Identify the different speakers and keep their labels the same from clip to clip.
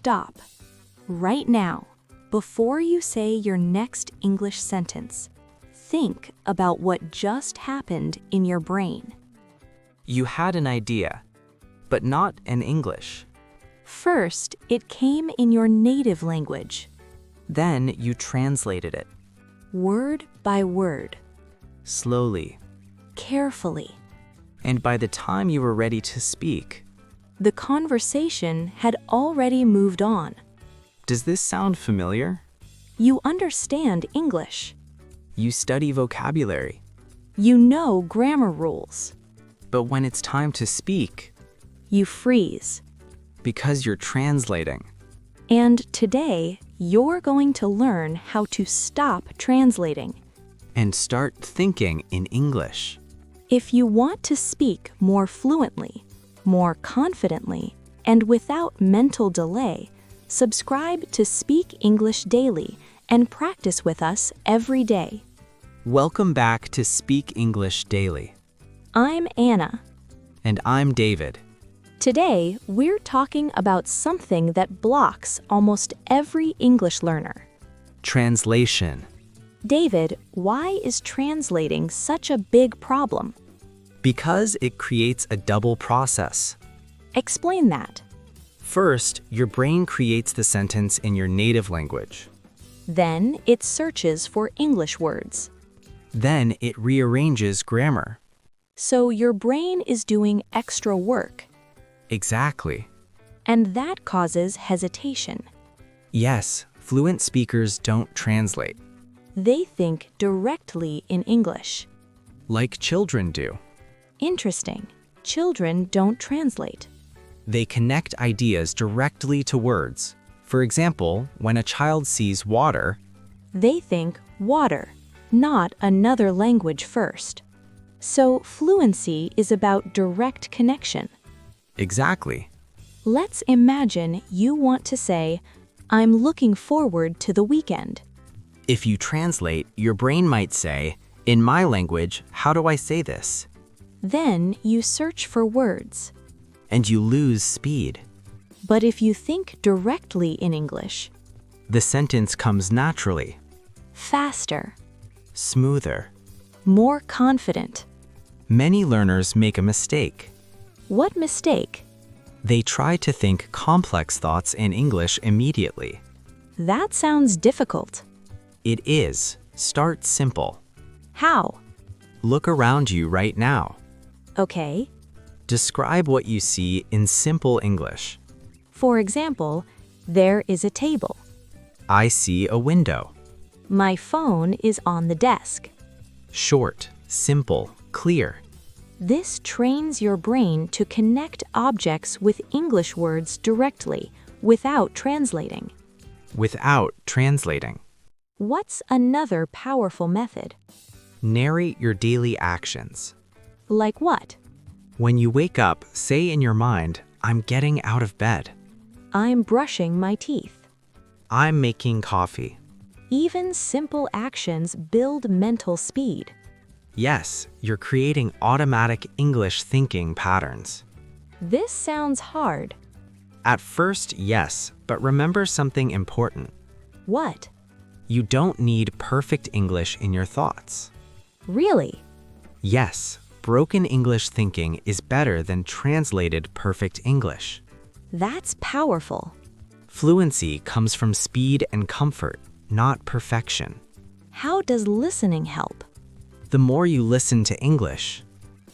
Speaker 1: stop. Right now, before you say your next English sentence, think about what just happened in your brain.
Speaker 2: You had an idea, but not in English.
Speaker 1: First, it came in your native language,
Speaker 2: Then you translated it,
Speaker 1: word by word,
Speaker 2: slowly.
Speaker 1: carefully.
Speaker 2: And by the time you were ready to speak,
Speaker 1: The conversation had already moved on.
Speaker 2: does this sound familiar?
Speaker 1: You understand English.
Speaker 2: You study vocabulary,
Speaker 1: You know grammar rules.
Speaker 2: but when it's time to speak,
Speaker 1: You freeze.
Speaker 2: because you're translating,
Speaker 1: And today, you're going to learn how to stop translating.
Speaker 2: and start thinking in English.
Speaker 1: If you want to speak more fluently, more confidently, and without mental delay, subscribe to Speak English Daily and practice with us every day.
Speaker 2: Welcome back to Speak English Daily.
Speaker 1: I'm Anna.
Speaker 2: And I'm David.
Speaker 1: Today, we're talking about something that blocks almost every English learner.
Speaker 2: Translation.
Speaker 1: David, why is translating such a big problem?
Speaker 2: Because it creates a double process.
Speaker 1: Explain that.
Speaker 2: First, your brain creates the sentence in your native language.
Speaker 1: Then it searches for English words.
Speaker 2: Then it rearranges grammar.
Speaker 1: So your brain is doing extra work,
Speaker 2: Exactly.
Speaker 1: and that causes hesitation.
Speaker 2: Yes, fluent speakers don't translate,
Speaker 1: They think directly in English.
Speaker 2: like children do.
Speaker 1: Interesting. Children don't translate.
Speaker 2: They connect ideas directly to words. For example, when a child sees water,
Speaker 1: They think water, not another language first. So fluency is about direct connection.
Speaker 2: exactly.
Speaker 1: Let's imagine you want to say, I'm looking forward to the weekend.
Speaker 2: If you translate, your brain might say, in my language, how do I say this?
Speaker 1: Then you search for words.
Speaker 2: And you lose speed.
Speaker 1: But if you think directly in English,
Speaker 2: The sentence comes naturally,
Speaker 1: faster,
Speaker 2: smoother.
Speaker 1: more confident.
Speaker 2: Many learners make a mistake.
Speaker 1: What mistake?
Speaker 2: They try to think complex thoughts in English immediately.
Speaker 1: That sounds difficult.
Speaker 2: It is. Start simple.
Speaker 1: How?
Speaker 2: Look around you right now.
Speaker 1: Okay.
Speaker 2: Describe what you see in simple English.
Speaker 1: For example, there is a table.
Speaker 2: I see a window.
Speaker 1: My phone is on the desk.
Speaker 2: Short, simple, clear.
Speaker 1: This trains your brain to connect objects with English words directly, without translating.
Speaker 2: Without translating.
Speaker 1: What's another powerful method?
Speaker 2: Narrate your daily actions.
Speaker 1: Like what?
Speaker 2: When you wake up, say in your mind, I'm getting out of bed.
Speaker 1: I'm brushing my teeth.
Speaker 2: I'm making coffee.
Speaker 1: Even simple actions build mental speed.
Speaker 2: Yes, you're creating automatic English thinking patterns.
Speaker 1: This sounds hard.
Speaker 2: At first, yes, but remember something important.
Speaker 1: What?
Speaker 2: You don't need perfect English in your thoughts.
Speaker 1: Really?
Speaker 2: Yes, broken English thinking is better than translated perfect English.
Speaker 1: That's powerful.
Speaker 2: Fluency comes from speed and comfort, not perfection.
Speaker 1: How does listening help?
Speaker 2: The more you listen to English,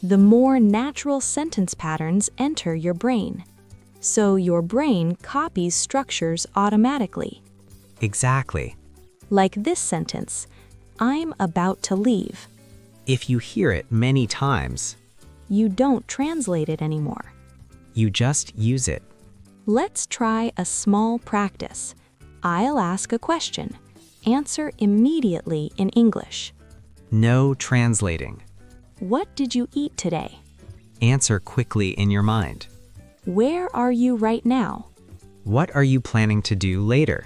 Speaker 1: The more natural sentence patterns enter your brain. So your brain copies structures automatically.
Speaker 2: exactly.
Speaker 1: Like this sentence, I'm about to leave.
Speaker 2: If you hear it many times,
Speaker 1: You don't translate it anymore.
Speaker 2: you just use it.
Speaker 1: Let's try a small practice. I'll ask a question. Answer immediately in English.
Speaker 2: No translating.
Speaker 1: What did you eat today?
Speaker 2: Answer quickly in your mind.
Speaker 1: Where are you right now?
Speaker 2: What are you planning to do later?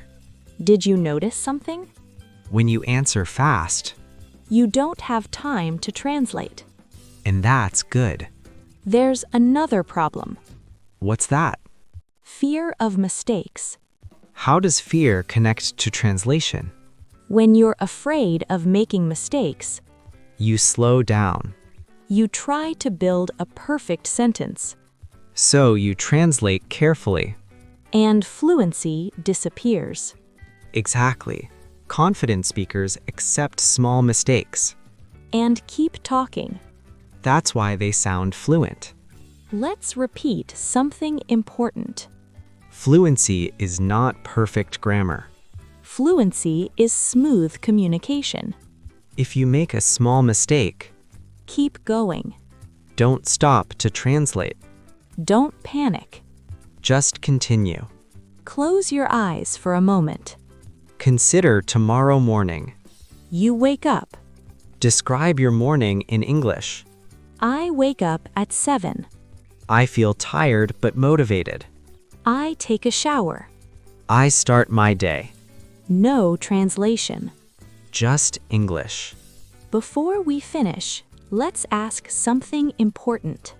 Speaker 1: Did you notice something?
Speaker 2: When you answer fast,
Speaker 1: You don't have time to translate.
Speaker 2: and that's good.
Speaker 1: There's another problem.
Speaker 2: What's that?
Speaker 1: Fear of mistakes.
Speaker 2: How does fear connect to translation?
Speaker 1: When you're afraid of making mistakes,
Speaker 2: You slow down.
Speaker 1: you try to build a perfect sentence,
Speaker 2: So you translate carefully.
Speaker 1: and fluency disappears.
Speaker 2: Exactly. Confident speakers accept small mistakes.
Speaker 1: And keep talking.
Speaker 2: That's why they sound fluent.
Speaker 1: Let's repeat something important.
Speaker 2: Fluency is not perfect grammar.
Speaker 1: Fluency is smooth communication.
Speaker 2: If you make a small mistake,
Speaker 1: Keep going.
Speaker 2: don't stop to translate.
Speaker 1: Don't panic.
Speaker 2: Just continue.
Speaker 1: Close your eyes for a moment.
Speaker 2: Consider tomorrow morning.
Speaker 1: You wake up.
Speaker 2: Describe your morning in English.
Speaker 1: I wake up at 7.
Speaker 2: I feel tired but motivated.
Speaker 1: I take a shower.
Speaker 2: I start my day.
Speaker 1: No translation.
Speaker 2: Just English.
Speaker 1: Before we finish, let's ask something important.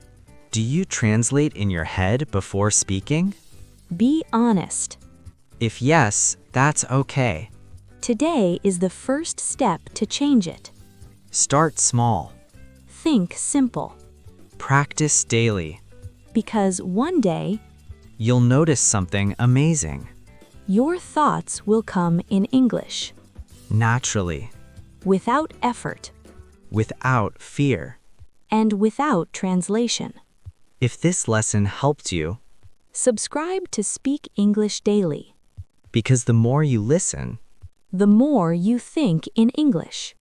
Speaker 2: Do you translate in your head before speaking?
Speaker 1: Be honest.
Speaker 2: If yes, that's okay.
Speaker 1: Today is the first step to change it.
Speaker 2: Start small.
Speaker 1: Think simple.
Speaker 2: Practice daily.
Speaker 1: Because one day,
Speaker 2: You'll notice something amazing.
Speaker 1: your thoughts will come in English.
Speaker 2: Naturally.
Speaker 1: Without effort.
Speaker 2: Without fear.
Speaker 1: And without translation.
Speaker 2: If this lesson helped you,
Speaker 1: Subscribe to Speak English Daily.
Speaker 2: because the more you listen,
Speaker 1: The more you think in English,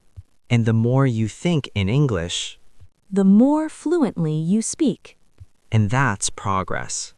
Speaker 2: and the more you think in English,
Speaker 1: the more fluently you speak.
Speaker 2: and that's progress.